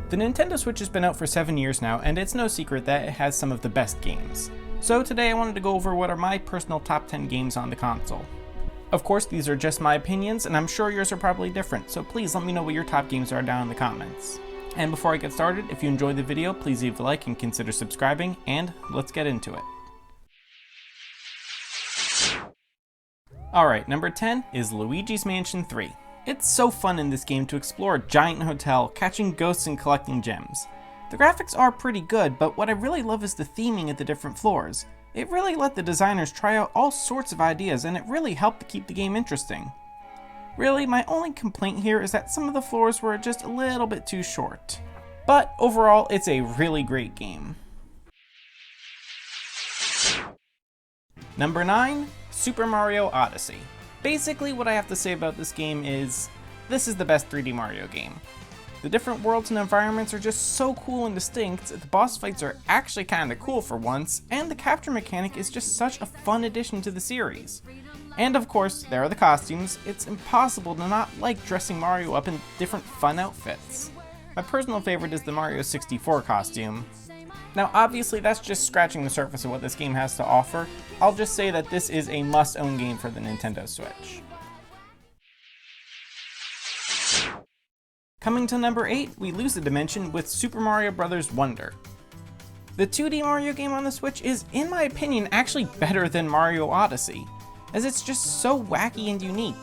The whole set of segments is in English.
The Nintendo Switch has been out for 7 years now, and it's no secret that it has some of the best games. So today I wanted to go over what are my personal top 10 games on the console. Of course, these are just my opinions, and I'm sure yours are probably different, so please let me know what your top games are down in the comments. And before I get started, if you enjoyed the video, please leave a like and consider subscribing, and let's get into it. Alright, number 10 is Luigi's Mansion 3. It's so fun in this game to explore a giant hotel, catching ghosts and collecting gems. The graphics are pretty good, but what I really love is the theming of the different floors. It really let the designers try out all sorts of ideas, and it really helped to keep the game interesting. Really, my only complaint here is that some of the floors were just a little bit too short. But overall, it's a really great game. Number 9, Super Mario Odyssey. Basically, what I have to say about this game is, this is the best 3D Mario game. The different worlds and environments are just so cool and distinct, the boss fights are actually kinda cool for once, and the capture mechanic is just such a fun addition to the series. And of course, there are the costumes. It's impossible to not like dressing Mario up in different fun outfits. My personal favorite is the Mario 64 costume. Now obviously that's just scratching the surface of what this game has to offer. I'll just say that this is a must-own game for the Nintendo Switch. Coming to number 8, we lose a dimension with Super Mario Bros. Wonder. The 2D Mario game on the Switch is, in my opinion, actually better than Mario Odyssey, as it's just so wacky and unique.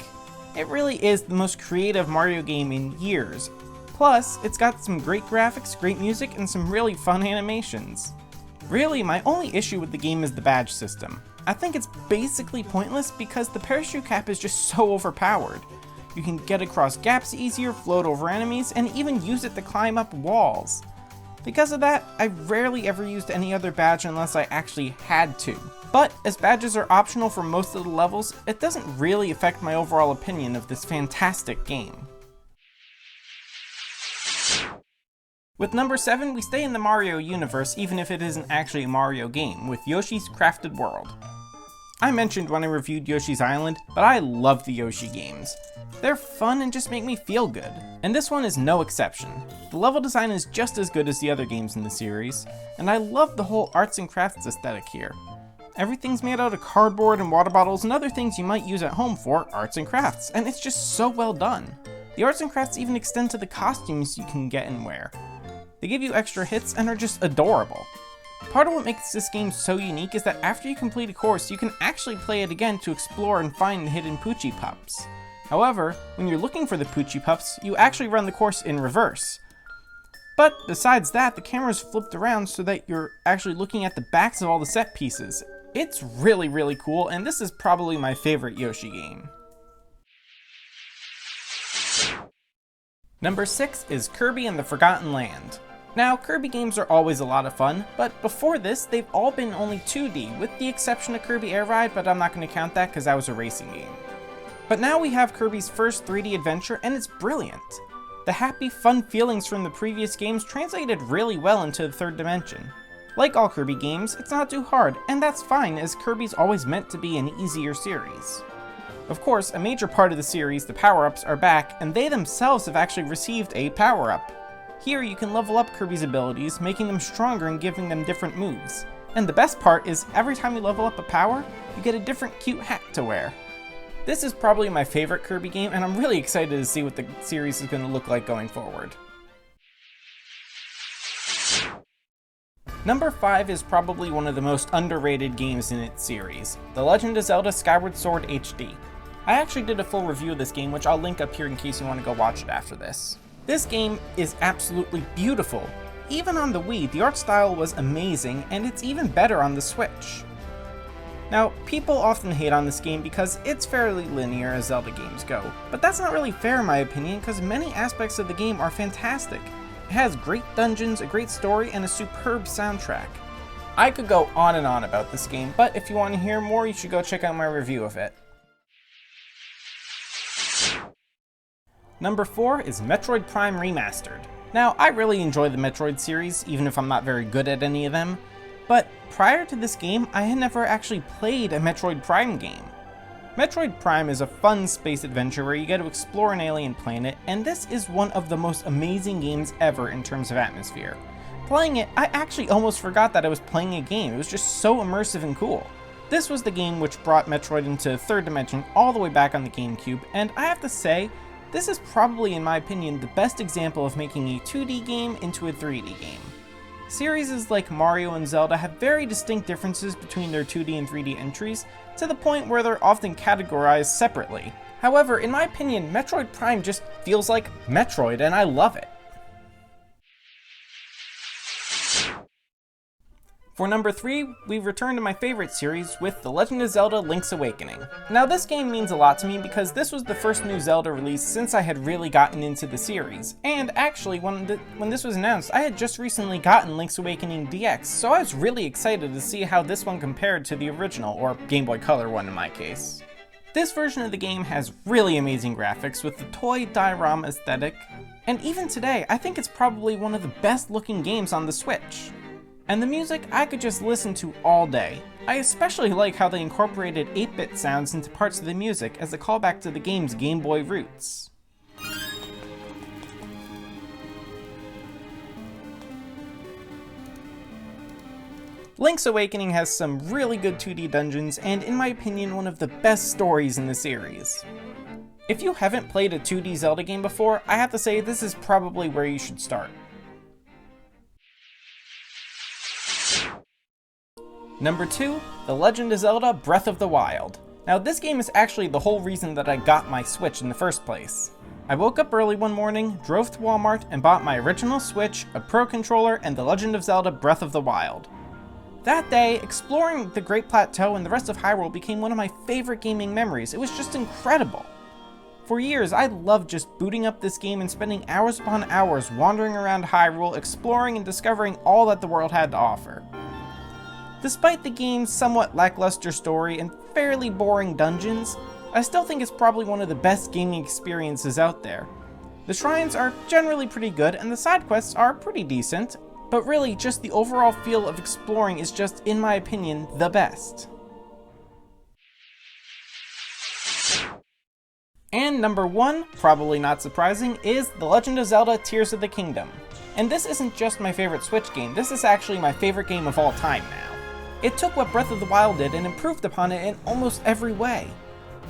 It really is the most creative Mario game in years. Plus, it's got some great graphics, great music, and some really fun animations. Really, my only issue with the game is the badge system. I think it's basically pointless because the parachute cap is just so overpowered. You can get across gaps easier, float over enemies, and even use it to climb up walls. Because of that, I rarely ever used any other badge unless I actually had to. But as badges are optional for most of the levels, it doesn't really affect my overall opinion of this fantastic game. With number 7, we stay in the Mario universe even if it isn't actually a Mario game, with Yoshi's Crafted World. I mentioned when I reviewed Yoshi's Island, but I love the Yoshi games. They're fun and just make me feel good, and this one is no exception. The level design is just as good as the other games in the series, and I love the whole arts and crafts aesthetic here. Everything's made out of cardboard and water bottles and other things you might use at home for arts and crafts, and it's just so well done. The arts and crafts even extend to the costumes you can get and wear. They give you extra hits and are just adorable. Part of what makes this game so unique is that after you complete a course, you can actually play it again to explore and find the hidden Poochie Pups. However, when you're looking for the Poochie Pups, you actually run the course in reverse. But besides that, the camera's flipped around so that you're actually looking at the backs of all the set pieces. It's really cool, and this is probably my favorite Yoshi game. Number 6 is Kirby and the Forgotten Land. Now, Kirby games are always a lot of fun, but before this, they've all been only 2D, with the exception of Kirby Air Ride, but I'm not going to count that because that was a racing game. But now we have Kirby's first 3D adventure, and it's brilliant. The happy, fun feelings from the previous games translated really well into the third dimension. Like all Kirby games, it's not too hard, and that's fine as Kirby's always meant to be an easier series. Of course, a major part of the series, the power-ups, are back, and they themselves have actually received a power-up. Here you can level up Kirby's abilities, making them stronger and giving them different moves. And the best part is, every time you level up a power, you get a different cute hat to wear. This is probably my favorite Kirby game, and I'm really excited to see what the series is going to look like going forward. Number 5 is probably one of the most underrated games in its series, The Legend of Zelda Skyward Sword HD. I actually did a full review of this game, which I'll link up here in case you want to go watch it after this. This game is absolutely beautiful. Even on the Wii, the art style was amazing, and it's even better on the Switch. Now, people often hate on this game because it's fairly linear as Zelda games go, but that's not really fair in my opinion because many aspects of the game are fantastic. It has great dungeons, a great story, and a superb soundtrack. I could go on and on about this game, but if you want to hear more, you should go check out my review of it. Number 4 is Metroid Prime Remastered. Now, I really enjoy the Metroid series, even if I'm not very good at any of them, but prior to this game, I had never actually played a Metroid Prime game. Metroid Prime is a fun space adventure where you get to explore an alien planet, and this is one of the most amazing games ever in terms of atmosphere. Playing it, I actually almost forgot that I was playing a game. It was just so immersive and cool. This was the game which brought Metroid into third dimension all the way back on the GameCube, and I have to say, this is probably, in my opinion, the best example of making a 2D game into a 3D game. Series like Mario and Zelda have very distinct differences between their 2D and 3D entries, to the point where they're often categorized separately. However, in my opinion, Metroid Prime just feels like Metroid, and I love it. For number 3, we return to my favorite series with The Legend of Zelda: Link's Awakening. Now this game means a lot to me because this was the first new Zelda release since I had really gotten into the series. And actually, when this was announced, I had just recently gotten Link's Awakening DX, so I was really excited to see how this one compared to the original, or Game Boy Color one in my case. This version of the game has really amazing graphics with the toy diorama aesthetic, and even today, I think it's probably one of the best looking games on the Switch. And the music I could just listen to all day. I especially like how they incorporated 8-bit sounds into parts of the music as a callback to the game's Game Boy roots. Link's Awakening has some really good 2D dungeons and, in my opinion, one of the best stories in the series. If you haven't played a 2D Zelda game before, I have to say this is probably where you should start. Number 2, The Legend of Zelda: Breath of the Wild. Now this game is actually the whole reason that I got my Switch in the first place. I woke up early one morning, drove to Walmart, and bought my original Switch, a Pro Controller, and The Legend of Zelda: Breath of the Wild. That day, exploring the Great Plateau and the rest of Hyrule became one of my favorite gaming memories. It was just incredible. For years, I loved just booting up this game and spending hours upon hours wandering around Hyrule, exploring and discovering all that the world had to offer. Despite the game's somewhat lackluster story and fairly boring dungeons, I still think it's probably one of the best gaming experiences out there. The shrines are generally pretty good and the side quests are pretty decent, but really just the overall feel of exploring is just, in my opinion, the best. And number 1, probably not surprising, is The Legend of Zelda: Tears of the Kingdom. And this isn't just my favorite Switch game, this is actually my favorite game of all time now. It took what Breath of the Wild did and improved upon it in almost every way.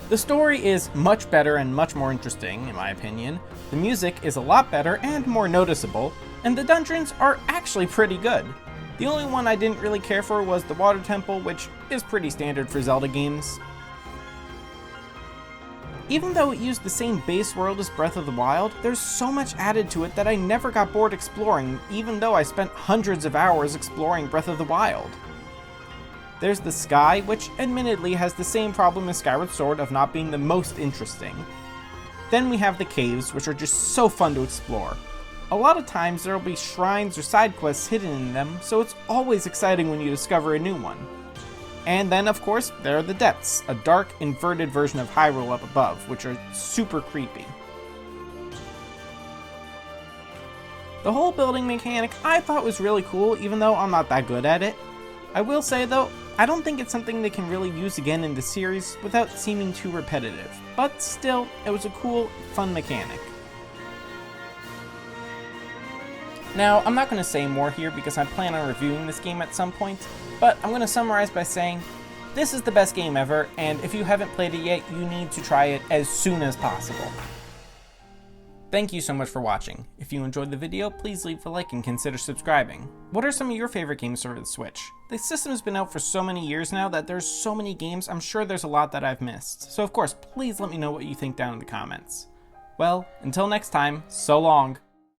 The story is much better and much more interesting, in my opinion. The music is a lot better and more noticeable, and the dungeons are actually pretty good. The only one I didn't really care for was the Water Temple, which is pretty standard for Zelda games. Even though it used the same base world as Breath of the Wild, there's so much added to it that I never got bored exploring, even though I spent hundreds of hours exploring Breath of the Wild. There's the sky, which admittedly has the same problem as Skyward Sword of not being the most interesting. Then we have the caves, which are just so fun to explore. A lot of times there'll be shrines or side quests hidden in them, so it's always exciting when you discover a new one. And then, of course, there are the depths, a dark, inverted version of Hyrule up above, which are super creepy. The whole building mechanic I thought was really cool, even though I'm not that good at it. I will say though, I don't think it's something they can really use again in the series without seeming too repetitive, but still, it was a cool, fun mechanic. Now, I'm not going to say more here because I plan on reviewing this game at some point, but I'm going to summarize by saying, this is the best game ever, and if you haven't played it yet, you need to try it as soon as possible. Thank you so much for watching. If you enjoyed the video, please leave a like and consider subscribing. What are some of your favorite games for the Switch? The system has been out for so many years now that there's so many games, I'm sure there's a lot that I've missed. So of course, please let me know what you think down in the comments. Well, until next time, so long.